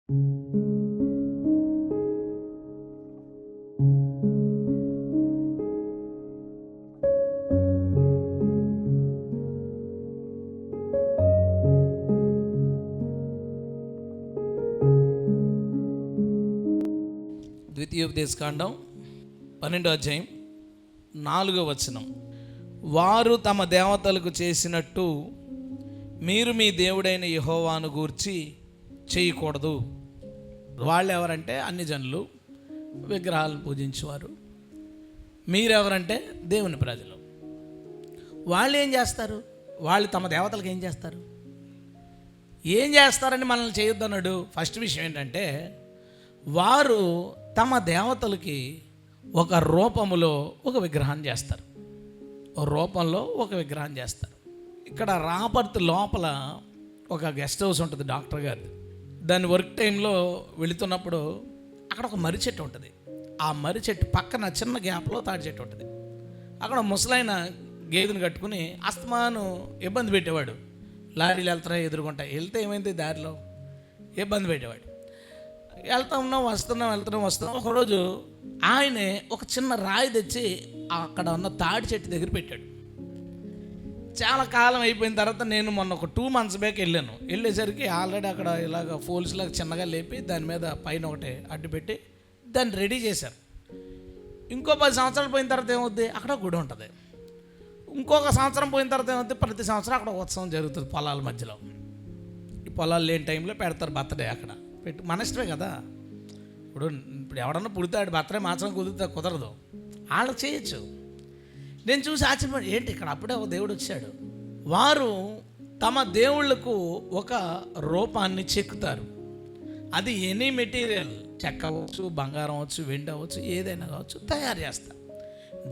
ద్వితీయోపదేశకాండం 12వ అధ్యాయం 4వ వచనం. వారు తమ దేవతలకు చేసినట్టు మీరు మీ దేవుడైన యెహోవాను గూర్చి చేయకూడదు. వాళ్ళు ఎవరంటే అన్ని జనులు, విగ్రహాలను పూజించేవారు. మీరెవరంటే దేవుని ప్రజలు. వాళ్ళు ఏం చేస్తారు? వాళ్ళు తమ దేవతలకు ఏం చేస్తారు? ఏం చేస్తారని మనల్ని చేయొద్దన్నాడు. ఫస్ట్ విషయం ఏంటంటే, వారు తమ దేవతలకి ఒక రూపములో ఒక విగ్రహాన్ని చేస్తారు. ఒక రూపంలో ఒక విగ్రహం చేస్తారు. ఇక్కడ రాపర్తి లోపల ఒక గెస్ట్ హౌస్ ఉంటుంది డాక్టర్ గారిది. దాని వర్క్ టైంలో వెళుతున్నప్పుడు అక్కడ ఒక మర్రి చెట్టు ఉంటుంది. ఆ మర్రి చెట్టు పక్కన చిన్న గ్యాప్లో తాడి చెట్టు ఉంటుంది. అక్కడ ముసలైన గేదెను కట్టుకుని అస్తమాను ఇబ్బంది పెట్టేవాడు. లారీలు వెళ్తారా ఎదురుకుంటా వెళ్తే ఏమైంది దారిలో ఇబ్బంది పెట్టేవాడు. వెళ్తున్నాం వస్తున్నాం. ఒకరోజు ఆయనే ఒక చిన్న రాయి తెచ్చి అక్కడ ఉన్న తాడి చెట్టు దగ్గర పెట్టాడు. చాలా కాలం అయిపోయిన తర్వాత నేను మొన్న ఒక 2 months బ్యాక్ వెళ్ళేసరికి ఆల్రెడీ అక్కడ ఇలాగ ఫోల్స్ లాగా చిన్నగా లేపి దాని మీద పైన ఒకటి అడ్డు పెట్టి దాన్ని రెడీ చేశారు. ఇంకో 10 సంవత్సరాలు పోయిన తర్వాత ఏమవుద్ది, అక్కడ గుడి ఉంటుంది. ఇంకొక సంవత్సరం పోయిన తర్వాత ఏమవుద్ది, ప్రతి సంవత్సరం అక్కడ ఉత్సవం జరుగుతుంది పొలాల మధ్యలో. ఈ పొలాలు లేని టైంలో పెడతారు బర్త్డే. అక్కడ పెట్టి మన ఇష్టమే కదా. ఇప్పుడు ఎవడన్నా పుడతాడు బర్త్డే మాత్రం కుదరదు, వాళ్ళకి చేయొచ్చు. నేను చూసి ఆశ్చర్యపడి ఏంటి ఇక్కడ అప్పుడే ఒక దేవుడు వచ్చాడు. వారు తమ దేవుళ్ళకు ఒక రూపాన్ని చెక్కుతారు. అది ఎనీ మెటీరియల్, చెక్క అవ్వచ్చు, బంగారం అవ్వచ్చు, వెండి అవ్వచ్చు, ఏదైనా కావచ్చు, తయారు చేస్తారు.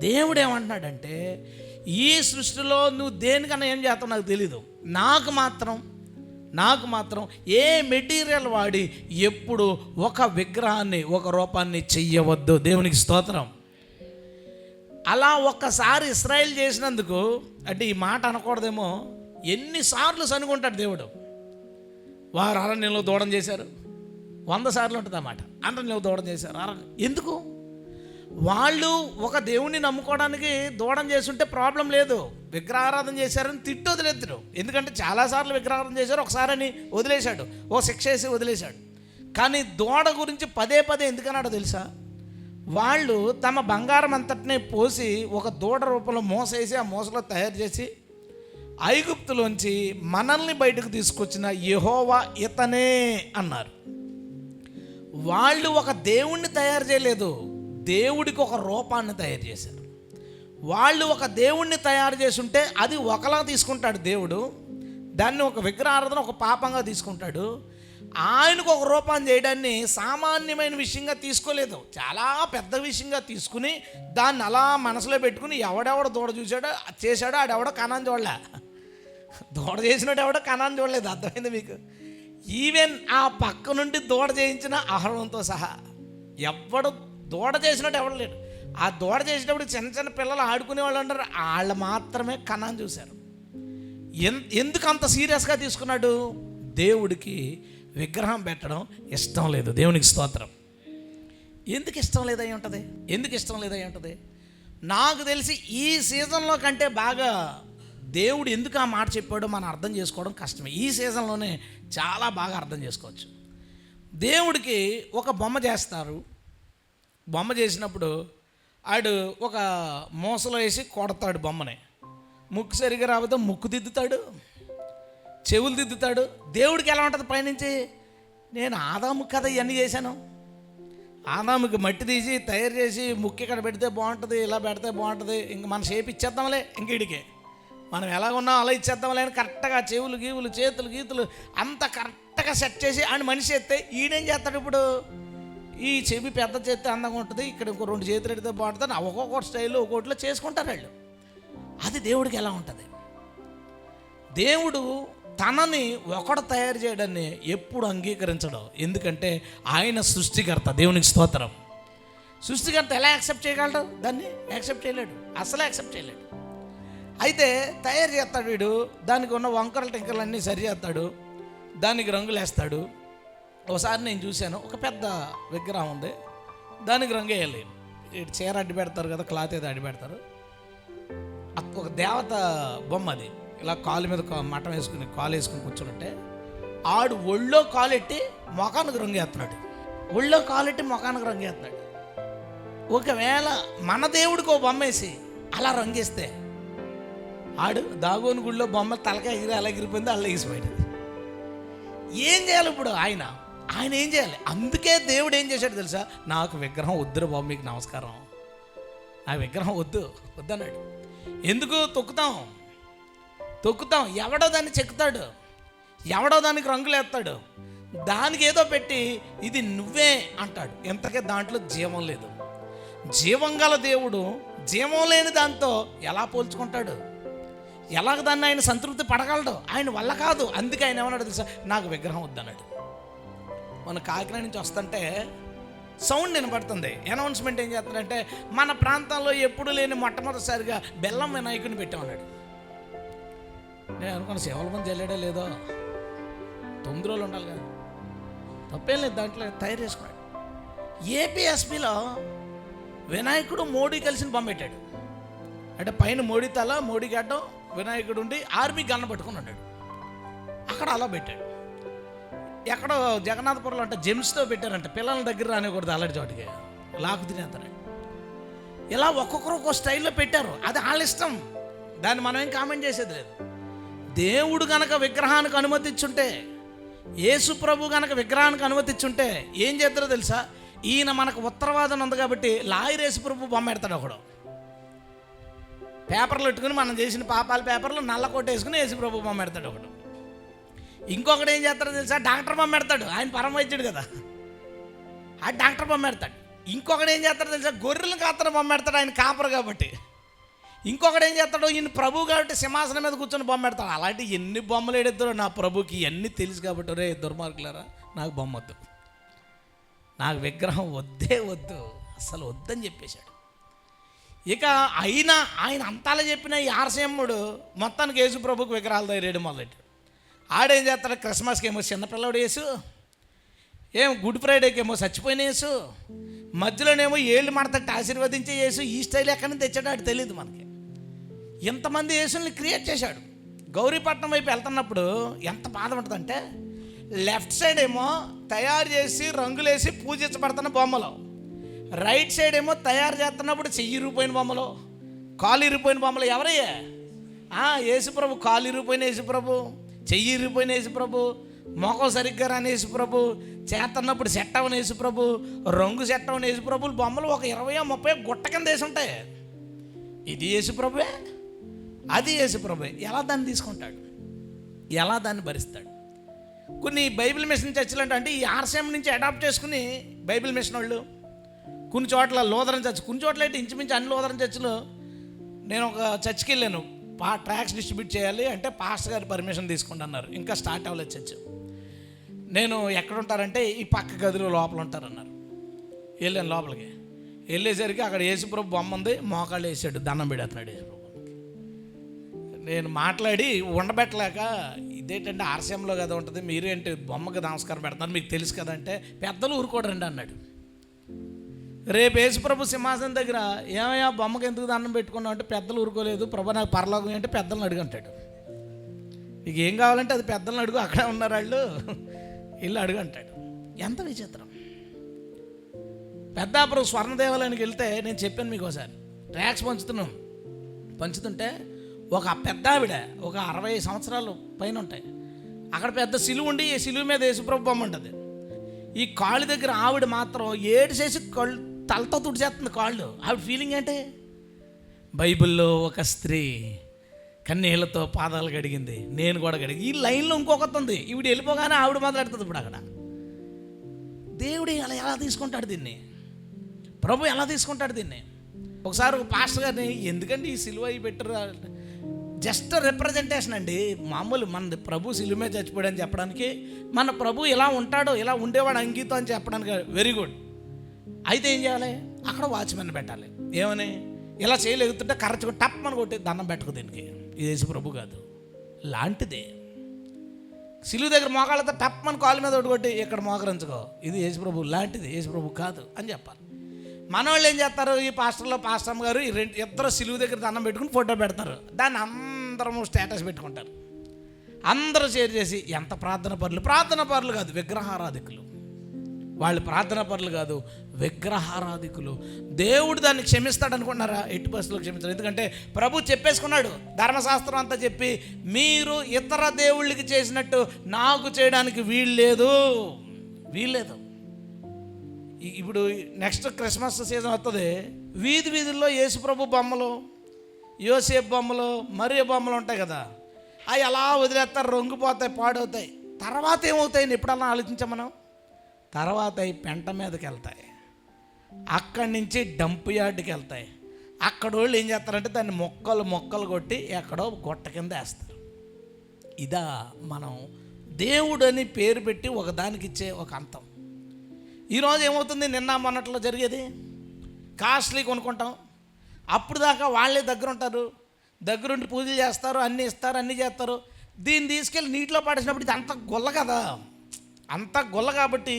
దేవుడు ఏమంటున్నాడంటే, ఈ సృష్టిలో నువ్వు దేనికన్నా ఏం చేస్తావు నాకు తెలీదు, నాకు మాత్రం ఏ మెటీరియల్ వాడి ఎప్పుడు ఒక విగ్రహాన్ని, ఒక రూపాన్ని చెయ్యవద్దు. దేవునికి స్తోత్రం. అలా ఒక్కసారి ఇశ్రాయేల్ చేసినందుకు, అంటే ఈ మాట అనకూడదేమో, ఎన్నిసార్లు సనుకుంటాడు దేవుడు. వారు అరణ్యంలో దూడం చేశారు, 100 సార్లు ఉంటుంది అన్నమాట. అరణ్యంలో దూడం చేశారు. ఎందుకు? వాళ్ళు ఒక దేవుణ్ణి నమ్ముకోవడానికి దూడం చేస్తుంటే ప్రాబ్లం లేదు. విగ్రహారాధన చేశారని తిట్టి వదిలేద్దురు. ఎందుకంటే చాలాసార్లు విగ్రహారాధన చేశారు, ఒకసారని వదిలేశాడు, ఓ శిక్ష వేసి వదిలేశాడు. కానీ దూడ గురించి పదే ఎందుకన్నాడో తెలుసా? వాళ్ళు తమ బంగారం అంతటినీ పోసి ఒక దూడ రూపంలో మోసేసి ఆ మోసలో తయారు చేసి ఐగుప్తులోంచి మనల్ని బయటకు తీసుకొచ్చిన యెహోవా ఇతనే అన్నారు. వాళ్ళు ఒక దేవుణ్ణి తయారు చేయలేదు, దేవుడికి ఒక రూపాన్ని తయారు చేశారు. వాళ్ళు ఒక దేవుణ్ణి తయారు చేసి ఉంటే అది ఒకలా తీసుకుంటాడు దేవుడు, దాన్ని ఒక విగ్రహారాధన ఒక పాపంగా తీసుకుంటాడు. ఆయనకు ఒక రూపాన్ని చేయడాన్ని సామాన్యమైన విషయంగా తీసుకోలేదు, చాలా పెద్ద విషయంగా తీసుకుని దాన్ని అలా మనసులో పెట్టుకుని ఎవడెవడ దూడ చేశాడో ఆడెవడో కనాన్ని చూడలే. దూడ చేసినట్టు ఎవడో కనాన్ని చూడలేదు. అర్థమైంది మీకు? ఈవెన్ ఆ పక్క నుండి దూడ చేయించిన ఆహారంతో సహా ఎవడు దూడ చేసినట్టు ఎవడు లేడు. ఆ దూడ చేసేటప్పుడు చిన్న పిల్లలు ఆడుకునే వాళ్ళు ఉంటారు, వాళ్ళు మాత్రమే కనాన్ని చూశారు. ఎందుకు అంత సీరియస్గా తీసుకున్నాడు? దేవుడికి విగ్రహం పెట్టడం ఇష్టం లేదు. దేవునికి స్తోత్రం. ఎందుకు ఇష్టం లేదై ఉంటుంది? నాకు తెలిసి ఈ సీజన్లో కంటే బాగా దేవుడు ఎందుకు ఆ మాట చెప్పాడో మనం అర్థం చేసుకోవడం కష్టమే. ఈ సీజన్లోనే చాలా బాగా అర్థం చేసుకోవచ్చు. దేవుడికి ఒక బొమ్మ చేస్తారు. బొమ్మ చేసినప్పుడు ఆడు ఒక మోసలో వేసి కొడతాడు బొమ్మని. ముక్కు సరిగా రాకపోతే ముక్కు దిద్దుతాడు, చెవులు దిద్దుతాడు. దేవుడికి ఎలా ఉంటుంది పైనుంచి? నేను ఆదాము కదా ఇవన్నీ చేశాను. ఆదాముకి మట్టి తీసి తయారు చేసి ముక్కు ఇక్కడ పెడితే బాగుంటుంది, ఇలా పెడితే బాగుంటుంది, ఇంక మన షేప్ ఇచ్చేద్దాంలే, ఇంకిడికి మనం ఎలా ఉన్నాం అలా ఇచ్చేద్దాంలే అని కరెక్ట్గా చెవులు గీవులు చేతులు గీతులు అంత కరెక్ట్గా సెట్ చేసి ఆయన మనిషి ఎత్తే ఈయనేం చేస్తాడు? ఇప్పుడు ఈ చెవి పెద్ద చేస్తే అందంగా ఉంటుంది, ఇక్కడ ఇంకో 2 చేతులు ఎడితే బాగుంటుంది, ఒక్కొక్క స్టైల్లో ఒక్కొక్కటిలో చేసుకుంటారు వాళ్ళు. అది దేవుడికి ఎలా ఉంటుంది? దేవుడు తనని ఒకడు తయారు చేయడాన్ని ఎప్పుడు అంగీకరించడం. ఎందుకంటే ఆయన సృష్టికర్త. దేవునికి స్తోత్రం. సృష్టికర్త ఎలా యాక్సెప్ట్ చేయగలడు? దాన్ని యాక్సెప్ట్ చేయలేడు, అసలు యాక్సెప్ట్ చేయలేడు. అయితే తయారు చేస్తాడు వీడు, దానికి ఉన్న వంకరలు టింకర్లు అన్నీ సరి చేస్తాడు, దానికి రంగులు వేస్తాడు, ఒకసారి నేను చూశాను, ఒక పెద్ద విగ్రహం ఉంది, దానికి రంగు వేయాలి. ఇటు చీర అడ్డు పెడతారు కదా, క్లాత్ ఏదో అడ్డు పెడతారు. ఒక దేవత బొమ్మ అది, ఇలా కాలు మీద మఠం వేసుకుని కాలు వేసుకుని కూర్చుంటే ఆడు ఒళ్ళో కాలెట్టి మొఖానికి రంగు వేస్తున్నాడు. ఒళ్ళో కాలెట్టి మొఖానికి రంగు వేస్తున్నాడు. ఒకవేళ మన దేవుడికి ఓ బొమ్మ వేసి అలా రంగేస్తే ఆడు దాగోని గుళ్ళో బొమ్మ తలకాయ ఎగిరి అలా ఎగిరిపోయింది, అలా ఎగిసిపోయింది. ఏం చేయాలి ఇప్పుడు? ఆయన ఏం చేయాలి? అందుకే దేవుడు ఏం చేశాడు తెలుసా? నాకు విగ్రహం వద్దురు బాబు, మీకు నమస్కారం, ఆ విగ్రహం వద్దన్నాడు. ఎందుకు? తొక్కుతాం. ఎవడో దాన్ని చెక్కుతాడు, ఎవడో దానికి రంగులు వేస్తాడు, దానికి ఏదో పెట్టి ఇది నువ్వే అంటాడు. ఇంతకే దాంట్లో జీవం లేదు. జీవం గల దేవుడు జీవం లేని దాంతో ఎలా పోల్చుకుంటాడు? ఎలాగ దాన్ని ఆయన సంతృప్తి పడగలడు? ఆయన వల్ల కాదు. అందుకే ఆయన ఏమన్నాడు తెలుసా? నాకు విగ్రహం వద్దన్నాడు. మన కాకినాడ నుంచి వస్తుంటే సౌండ్ వినపడుతుంది. అనౌన్స్మెంట్ ఏం చేస్తాడంటే, మన ప్రాంతంలో ఎప్పుడు లేని మొట్టమొదటిసారిగా బెల్లం వినాయకుడిని పెట్టామన్నాడు. నేను అనుకున్న సేవల మంది వెళ్ళాడో లేదో, 9 రోజులు ఉండాలి కదా, తప్పేం లేదు, దాంట్లో తయారు చేసుకున్నాడు. ఏపీఎస్పీలో వినాయకుడు మోడీ కలిసిన బొమ్మ పెట్టాడు. అంటే పైన మోడీ తల, మోడీ గడ్డం, వినాయకుడు ఉండి ఆర్మీ గన్న పట్టుకుని ఉన్నాడు. అక్కడ అలా పెట్టాడు. ఎక్కడో జగన్నాథపురంలో అంటే జెమ్స్తో పెట్టారంట, పిల్లల దగ్గర రానికూడదు అలాంటి చోటికి, లాకు తినేస్తాడు. ఇలా ఒక్కొక్కరు ఒక్కొక్క స్టైల్లో పెట్టారు. అది వాళ్ళ ఇష్టం, దాన్ని మనం ఏం కామెంట్ చేసేది లేదు. దేవుడు గనక విగ్రహానికి అనుమతించుంటే, యేసు ప్రభు గనక విగ్రహానికి అనుమతించుంటే ఏం చేస్తారో తెలుసా? ఈయన మనకు ఉత్తరవాదం ఉంది కాబట్టి లాయర్ యేసు ప్రభు బొమ్మ పెడతాడు. ఒకడు పేపర్లు పెట్టుకుని మనం చేసిన పాపాల పేపర్లు నల్ల కోట వేసుకుని యేసు ప్రభు బొమ్మ పెడతాడు ఒకడు. ఇంకొకటి ఏం చేస్తాడో తెలుసా? డాక్టర్ బొమ్మ పెడతాడు. ఆయన పరమ వైద్యుడు కదా, ఆ డాక్టర్ బొమ్మ పెడతాడు. ఇంకొకటి ఏం చేస్తాడో తెలుసా? గొర్రెలను కాతన బొమ్మ పెడతాడు, ఆయన కాపరు కాబట్టి. ఇంకొకటి ఏం చేస్తాడో, ఈయన ప్రభు కాబట్టి సింహాసనం మీద కూర్చొని బొమ్మ పెడతాడు. అలాంటి ఎన్ని బొమ్మలు ఎడతారో నా ప్రభుకి ఇవన్నీ తెలుసు కాబట్టి, రే దుర్మార్గులారా, నాకు బొమ్మ వద్దు, నాకు విగ్రహం వద్దు, అసలు వద్దని చెప్పేశాడు. ఇక ఆయన అంతాలో చెప్పిన ఈ ఆర్సీఎమ్ముడు మొత్తానికి యేసు ప్రభుకి విగ్రహాలు తయారేయడం మొదలెట్టాడు. ఆడేం చేస్తాడు? క్రిస్మస్కి ఏమో చిన్నపిల్లడు యేసు, గుడ్ ఫ్రైడేకి ఏమో చచ్చిపోయిన యేసు, మధ్యలోనేమో ఏళ్ళు మడతట్టి ఆశీర్వదించే యేసు. ఈ స్టైల్ ఎక్కడి నుంచి తెచ్చాడో అది తెలియదు మనకి. ఎంతమంది యేసుల్ని క్రియేట్ చేశాడు. గౌరీపట్నం వైపు వెళ్తున్నప్పుడు ఎంత బాధ ఉంటుందంటే, లెఫ్ట్ సైడ్ ఏమో తయారు చేసి రంగులేసి పూజించబడుతున్న బొమ్మలు, రైట్ సైడ్ ఏమో తయారు చేస్తున్నప్పుడు చెయ్యి ఇరిగిపోయిన బొమ్మలు, కాలు ఇరిగిపోయిన బొమ్మలు. ఎవరయ్యా? యేసుప్రభు. కాలు ఇరిగిపోయిన యేసుప్రభు, చెయ్యి ఇరిగిపోయిన యేసుప్రభు, మొఖం సరిగ్గా రాని యేసుప్రభు, చేస్తున్నప్పుడు సెట్ అవని యేసుప్రభు, రంగు సెట్ అవని యేసుప్రభులు బొమ్మలు ఒక 20-30 గుట్ట కింద వేసి ఉంటాయి. ఇది యేసుప్రభువే, అది యేసుప్రభువే. ఎలా దాన్ని తీసుకుంటాడు? ఎలా దాన్ని భరిస్తాడు? కొన్ని బైబిల్ మిషన్ చర్చలు అంటే ఈ ఆర్సీఎం నుంచి అడాప్ట్ చేసుకుని బైబిల్ మిషన్ వాళ్ళు కొన్ని చోట్ల లూథరన్ చర్చ్, కొన్ని చోట్ల అయితే ఇంచుమించు అన్ని లూథరన్ చర్చిలో. నేను ఒక చర్చ్కి వెళ్ళాను, ట్రాక్స్ డిస్ట్రిబ్యూట్ చేయాలి అంటే పాస్టర్ గారి పర్మిషన్ తీసుకోండి అన్నారు. ఇంకా స్టార్ట్ అవ్వలేదు చర్చ్. నేను ఎక్కడ ఉంటారంటే ఈ పక్క గదిలో లోపల ఉంటారన్నారు. వెళ్ళాను లోపలికి. వెళ్ళేసరికి అక్కడ యేసుప్రభు బొమ్మ ఉంది, మోకాళ్ళు వేసాడు, దండం పెడుతున్నాడు యేసుప్రభు. నేను మాట్లాడి ఉండబెట్టలేక, ఇదేంటంటే ఆర్సీఎంలో కదా ఉంటుంది, మీరేంటి బొమ్మకి నమస్కారం పెడతారు, మీకు తెలుసు కదా అంటే, పెద్దలు ఊరుకోడండి అన్నాడు. రేపు యేసుప్రభు సింహాసనం దగ్గర ఏమయ్యా బొమ్మకి ఎందుకు దండం పెట్టుకున్నావు అంటే, పెద్దలు ఊరుకోలేదు ప్రభు, నాకు పరలోకం అంటే పెద్దలను అడుగు అంటాడు. నీకు ఏం కావాలంటే అది పెద్దలను అడుగు, అక్కడే ఉన్నారు వాళ్ళు, ఇల్లు అడుగు అంటాడు. ఎంత విచిత్రం. పెద్దాపురం స్వర్ణ దేవాలయానికి వెళ్తే నేను చెప్పాను మీకు ఒకసారి, ట్రాక్స్ పంచుతుంటే ఒక పెద్ద ఆవిడ, ఒక 60 సంవత్సరాలు పైన ఉంటాయి, అక్కడ పెద్ద సిలువ ఉండి, ఈ సిలువ మీద యేసుప్రభు బొమ్మ ఉంటుంది. ఈ కాళ్ళు దగ్గర ఆవిడ మాత్రం ఏడ్చేసి తలతో తుడిచేస్తుంది కాళ్ళు. ఆవిడ ఫీలింగ్ ఏంటి? బైబిల్లో ఒక స్త్రీ కన్నీళ్లతో పాదాలు కడిగింది, నేను కూడా కడిగి. ఈ లైన్లో ఇంకొకటి ఉంది, ఈవిడ వెళ్ళిపోగానే ఆవిడ మొదలెడుతుంది. ఇప్పుడు అక్కడ దేవుడు ఎలా తీసుకుంటాడు దీన్ని? ప్రభు ఎలా తీసుకుంటాడు దీన్ని? ఒకసారి ఒక పాస్టర్ గారిని, ఎందుకంటే ఈ సిలువ అయి పెట్టరు, జస్ట్ రిప్రజెంటేషన్ అండి, మామూలు మన ప్రభు సిలువ మీద చచ్చిపోయాడు అని చెప్పడానికి, మన ప్రభు ఇలా ఉంటాడో, ఇలా ఉండేవాడు అంగీతం అని చెప్పడానికి. Very good. అయితే ఏం చేయాలి? అక్కడ వాచ్మెన్ పెట్టాలి. ఏమని? ఇలా చేయలేగుతుంటే కరెక్ట్గా టప్ అని కొట్టి దండం పెట్టుకు. దీనికి ఇది యేసు ప్రభు కాదు, లాంటిదే. సిలువు దగ్గర మోకాళ్ళతో టప్పని కాలు మీద ఒకటి కొట్టి ఇక్కడ మోకరించుకో, ఇది యేసుప్రభు లాంటిది, యేసుప్రభు కాదు అని చెప్పాలి. మన వాళ్ళు ఏం చేస్తారు, ఈ పాస్టర్ గారు ఈ ఇద్దరు సిలువు దగ్గర దండం పెట్టుకుని ఫోటో పెడతారు, దాన్ని అందరము స్టేటస్ పెట్టుకుంటారు, అందరూ షేర్ చేసి ఎంత ప్రార్థన పరులు కాదు, విగ్రహారాధికులు. వాళ్ళు ప్రార్థన పరులు కాదు, విగ్రహారాధికులు. దేవుడు దాన్ని క్షమిస్తాడు అనుకున్నారా? ఎట్టి పరిస్థితుల్లో క్షమిస్తాడు. ఎందుకంటే ప్రభు చెప్పేసుకున్నాడు, ధర్మశాస్త్రం అంతా చెప్పి, మీరు ఇతర దేవుళ్ళకి చేసినట్టు నాకు చేయడానికి వీల్లేదు. ఇప్పుడు నెక్స్ట్ క్రిస్మస్ సీజన్ వస్తుంది, వీధుల్లో యేసుప్రభు బొమ్మలు, యోసేపు బొమ్మలు, మరియ బొమ్మలు ఉంటాయి కదా, అవి అలా వదిలేస్తారు, రొంగిపోతాయి, పాడవుతాయి. తర్వాత ఏమవుతాయి ఎప్పుడన్నా ఆలోచించాం మనం? తర్వాత అవి పెంట మీదకి వెళ్తాయి, అక్కడి నుంచి డంప్ యార్డ్కి వెళ్తాయి. అక్కడ వాళ్ళు ఏం చేస్తారంటే దాన్ని మొక్కలు కొట్టి ఎక్కడో గొట్ట కింద వేస్తారు. ఇదా మనం దేవుడు అని పేరు పెట్టి ఒకదానికి ఇచ్చే ఒక అంతం. ఈరోజు ఏమవుతుంది, నిన్న మొన్నట్లో జరిగేది, కాస్ట్లీ కొనుక్కుంటాం, అప్పుడు దాకా వాళ్ళే దగ్గర ఉంటారు, దగ్గరుండి పూజలు చేస్తారు, అన్నీ ఇస్తారు, అన్నీ చేస్తారు. దీన్ని తీసుకెళ్ళి నీటిలో పడేసినప్పుడు ఇది అంత గొల్ల కదా, అంత గొల్ల కాబట్టి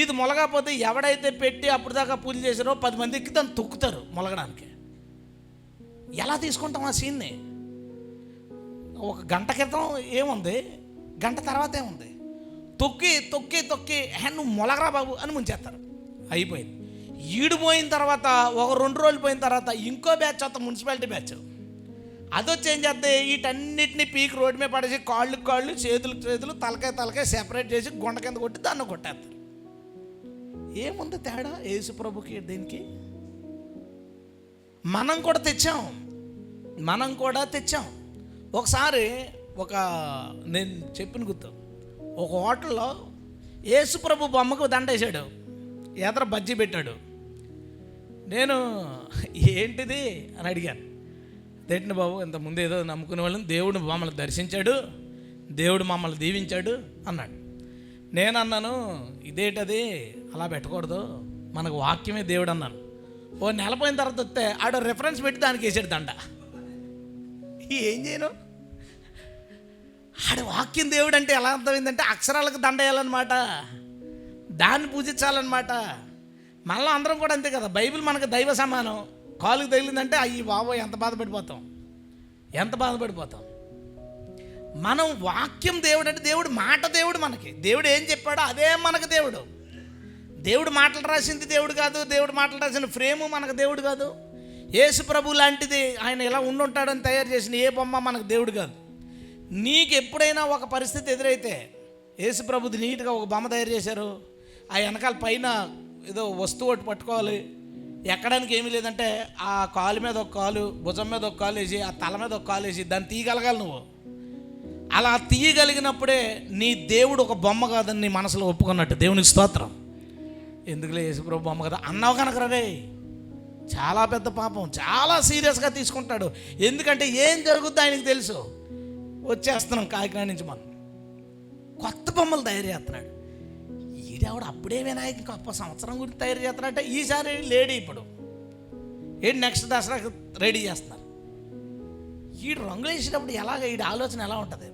ఇది మొలగకపోతే ఎవడైతే పెట్టి అప్పుడు దాకా పూజ చేశారో 10 మందికి దాన్ని తొక్కుతారు మొలగడానికి. ఎలా తీసుకుంటాం ఆ సీన్ని? ఒక గంట క్రితం ఏముంది, గంట తర్వాత ఏముంది, తొక్కి నువ్వు మొలగరా బాబు అని ముంచేస్తారు, అయిపోయింది. ఈడిపోయిన తర్వాత ఒక 2 రోజులు పోయిన తర్వాత ఇంకో బ్యాచ్ వస్తాం, మున్సిపాలిటీ బ్యాచ్, అదొచ్చి ఏం చేస్తే వీటన్నిటిని పీకి రోడ్డు మీద పడేసి కాళ్ళు చేతులు తలకాయ సెపరేట్ చేసి గుండ కింద కొట్టి దాన్ని కొట్టేస్తారు. ఏముంది తేడా యేసు ప్రభుకి దీనికి? మనం కూడా తెచ్చాం. ఒకసారి నేను చెప్పిన గుర్తు, ఒక హోటల్లో యేసు ప్రభు బొమ్మకు దండేశాడు, ఎదర బజ్జీ పెట్టాడు. నేను ఏంటిది అని అడిగాను. తెట్టిన బాబు, ఇంతకుముందు ఏదో నమ్ముకునే వాళ్ళని దేవుడు మమ్మల్ని దర్శించాడు, దేవుడు మమ్మల్ని దీవించాడు అన్నాడు. నేను అన్నాను, ఇదేంటది, అలా పెట్టకూడదు, మనకు వాక్యమే దేవుడు అన్నాను. ఓ నెల పోయిన తర్వాత వస్తే ఆడ రెఫరెన్స్ పెట్టి దానికి వేసాడు దండ. ఏం చేయను, ఆడ వాక్యం దేవుడు అంటే ఎలా అర్థమైందంటే అక్షరాలకు దండ వేయాలన్నమాట, దాన్ని పూజించాలన్నమాట. మళ్ళీ అందరం కూడా అంతే కదా, బైబిల్ మనకు దైవ సమానం, కాలుకి తగిలిందంటే అయ్యి బాబోయ్ ఎంత బాధపడిపోతాం. మనం వాక్యం దేవుడు అంటే దేవుడు మాట, దేవుడు మనకి, దేవుడు ఏం చెప్పాడో అదే మనకు దేవుడు. దేవుడు మాటలు రాసింది దేవుడు కాదు, దేవుడు మాటలు రాసిన ఫ్రేము మనకు దేవుడు కాదు. యేసు ప్రభు లాంటిది ఆయన ఇలా ఉండుంటాడని తయారు చేసిన ఏ బొమ్మ మనకు దేవుడు కాదు. నీకు ఎప్పుడైనా ఒక పరిస్థితి ఎదురైతే, యేసు ప్రభుది నీట్గా ఒక బొమ్మ తయారు చేశారు, ఆ వెనకాల పైన ఏదో వస్తువు ఒకటి పట్టుకోవాలి, ఎక్కడానికి ఏమీ లేదంటే ఆ కాలు మీద ఒక కాలు, భుజం మీద ఒక కాలు వేసి, ఆ తల మీద ఒక కాలు వేసి దాన్ని తీయగలగాలి. నువ్వు అలా తీయగలిగినప్పుడే నీ దేవుడు ఒక బొమ్మ కాదని నీ మనసులో ఒప్పుకున్నట్టు. దేవునికి స్తోత్రం. ఎందుకులే యేసుప్రభు బొమ్మ కదా అన్నావు కనుక రే, చాలా పెద్ద పాపం, చాలా సీరియస్గా తీసుకుంటాడు. ఎందుకంటే ఏం జరుగుద్దో ఆయనకు తెలుసు. వచ్చేస్తున్నాం కాకినాడ నుంచి, మనం కొత్త బొమ్మలు తయారు చేస్తున్నాడు. ఈడెవడు అప్పుడే వినాయక గొప్ప సంవత్సరం గురించి తయారు చేస్తున్నాడంటే, ఈసారి లేడీ ఇప్పుడు ఏంటి నెక్స్ట్ దసరాకి రెడీ చేస్తున్నారు. ఈడు రంగులు వేసేటప్పుడు ఎలాగ ఈడు ఆలోచన ఎలా ఉంటుంది?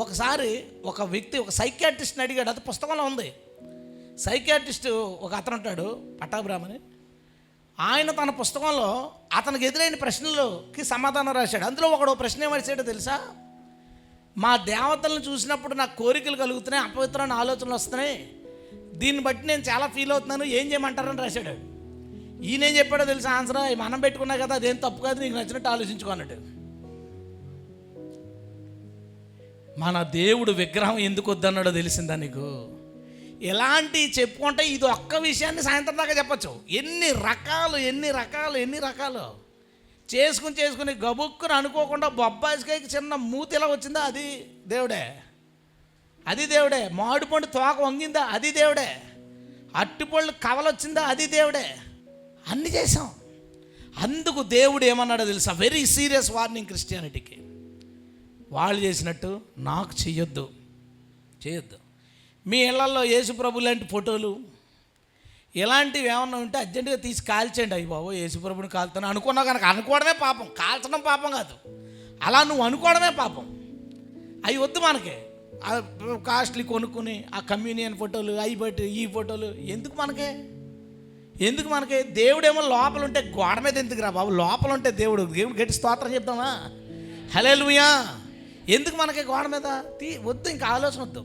ఒకసారి ఒక వ్యక్తి ఒక సైకియాట్రిస్ట్ని అడిగాడు, అది పుస్తకంలో ఉంది. సైకియాట్రిస్ట్ ఒక అతను ఉంటాడు, పట్టాభిరామని. ఆయన తన పుస్తకంలో అతనికి ఎదురైన ప్రశ్నలకి సమాధానం రాశాడు. అందులో ఒకడు ప్రశ్న ఏమడిచాడో తెలుసా? మా దేవతలను చూసినప్పుడు నాకు కోరికలు కలుగుతున్నాయి, అపవిత్రమైన ఆలోచనలు వస్తున్నాయి, దీన్ని బట్టి నేను చాలా ఫీల్ అవుతున్నాను, ఏం చేయమంటారని రాశాడు. ఈయనేం చెప్పాడో తెలుసా ఆన్సర్? మనం పెట్టుకున్నా కదా, అదేం తప్పు కాదు, నీకు నచ్చినట్టు ఆలోచించుకున్నాడు. మన దేవుడు విగ్రహం ఎందుకు వద్దన్నాడో తెలిసిందా నీకు? ఎలాంటి చెప్పుకుంటే ఇది ఒక్క విషయాన్ని సాయంత్రం దాకా చెప్పచ్చు. ఎన్ని రకాలు చేసుకుని గబుక్కుని అనుకోకుండా బొబ్బాయికాయకి చిన్న మూతి ఎలా వచ్చిందా, అది దేవుడే. మామిడి పండు తోక వంగిందా, అది దేవుడే. అట్టిపళ్ళు కవలొచ్చిందా, అది దేవుడే. అన్నీ చేసాం. అందుకు దేవుడు ఏమన్నాడో తెలుసా? వెరీ సీరియస్ వార్నింగ్ క్రిస్టియానిటీకి. వాళ్ళు చేసినట్టు నాకు చేయొద్దు. మీ ఇళ్లలో యేసు ప్రభు లాంటి ఫోటోలు ఇలాంటివి ఏమన్నా ఉంటే అర్జెంటుగా తీసి కాల్చేయండి. అయ్యి బాబు యేసు ప్రభుని కాల్తాను అనుకున్నావు కనుక, అనుకోవడమే పాపం, కాల్చడం పాపం కాదు, అలా నువ్వు అనుకోవడమే పాపం. అవి వద్దు మనకి. కాస్ట్లీ కొనుక్కుని ఆ కమ్యూనియన్ ఫోటోలు అవి బట్టి ఈ ఫోటోలు ఎందుకు మనకి దేవుడేమో లోపల ఉంటే గోడ మీద ఎందుకు రా బాబు, లోపల ఉంటే దేవుడు గట్టి స్తోత్రం చెప్తామా, హల్లెలూయా. ఎందుకు మనకి గోడ మీద వద్దు, ఇంకా ఆలోచన వద్దు.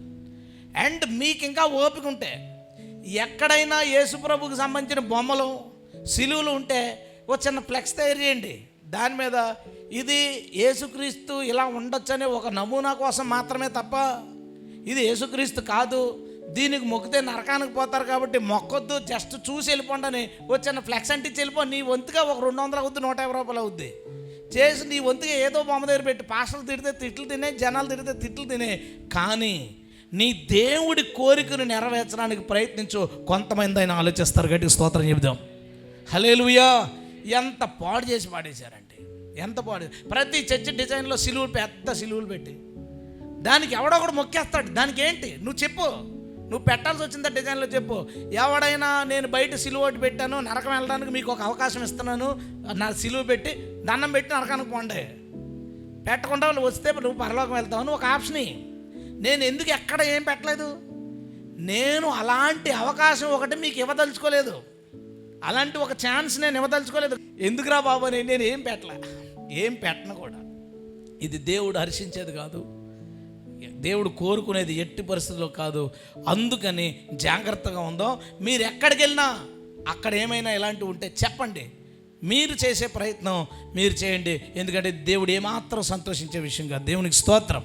అండ్ మీకు ఇంకా ఓపిక ఉంటే ఎక్కడైనా యేసుప్రభుకి సంబంధించిన బొమ్మలు సిలువలు ఉంటే ఓ చిన్న ఫ్లెక్స్ తయారు చేయండి, దాని మీద ఇది యేసుక్రీస్తు ఇలా ఉండొచ్చనే ఒక నమూనా కోసం మాత్రమే తప్ప ఇది యేసుక్రీస్తు కాదు, దీనికి మొక్కితే నరకానికి పోతారు కాబట్టి మొక్కొద్దు, జస్ట్ చూసి వెళ్ళిపోండి అని వచ్చిన ఫ్లెక్స్ అంటించి వెళ్ళిపో. నీ వంతుగా ఒక 200 అవుద్ది, 150 రూపాయలు అవుద్ది చేసి నీ వంతుగా ఏదో బొమ్మ దగ్గర పెట్టి పాస్టర్లు తిడితే తిట్లు తినే, జనాలు తిడితే తిట్లు తినే, కానీ నీ దేవుడి కోరికను నెరవేర్చడానికి ప్రయత్నించు. కొంతమంది అయినా ఆలోచిస్తారు, గట్టి స్తోత్రం చెబుదాం, హల్లెలూయా. ఎంత పాడు చేసి పాడేశారంటే, ఎంత పాడు. ప్రతి చర్చి డిజైన్లో సిలువులు, పెద్ద సిలువులు పెట్టి దానికి ఎవడో ఒకడు మొక్కేస్తాడు. దానికి ఏంటి నువ్వు చెప్పు, నువ్వు పెట్టాల్సి వచ్చిందా డిజైన్లో చెప్పు. ఎవడైనా నేను బయట సిలువ ఒకటి పెట్టాను, నరకం వెళ్ళడానికి మీకు ఒక అవకాశం ఇస్తున్నాను, నా సిలువ పెట్టి దండం పెట్టి నరకానికి పోండి, పెట్టకుండా వాళ్ళు వస్తే నువ్వు పరలోకం వెళ్తావు అని ఒక ఆప్షన్. నేను ఎందుకు ఎక్కడ ఏం పెట్టలేదు, నేను అలాంటి అవకాశం ఒకటి మీకు ఇవ్వదలుచుకోలేదు, అలాంటి ఒక ఛాన్స్ నేను ఇవ్వదలుచుకోలేదు. ఎందుకురా బాబు అని నేను ఏం పెట్టను కూడా. ఇది దేవుడు హర్షించేది కాదు, దేవుడు కోరుకునేది ఎట్టి పరిస్థితుల్లో కాదు. అందుకని జాగ్రత్తగా ఉందాం. మీరు ఎక్కడికి వెళ్ళినా అక్కడ ఏమైనా ఇలాంటివి ఉంటే చెప్పండి, మీరు చేసే ప్రయత్నం మీరు చేయండి. ఎందుకంటే దేవుడు ఏమాత్రం సంతోషించే విషయం కాదు. దేవునికి స్తోత్రం.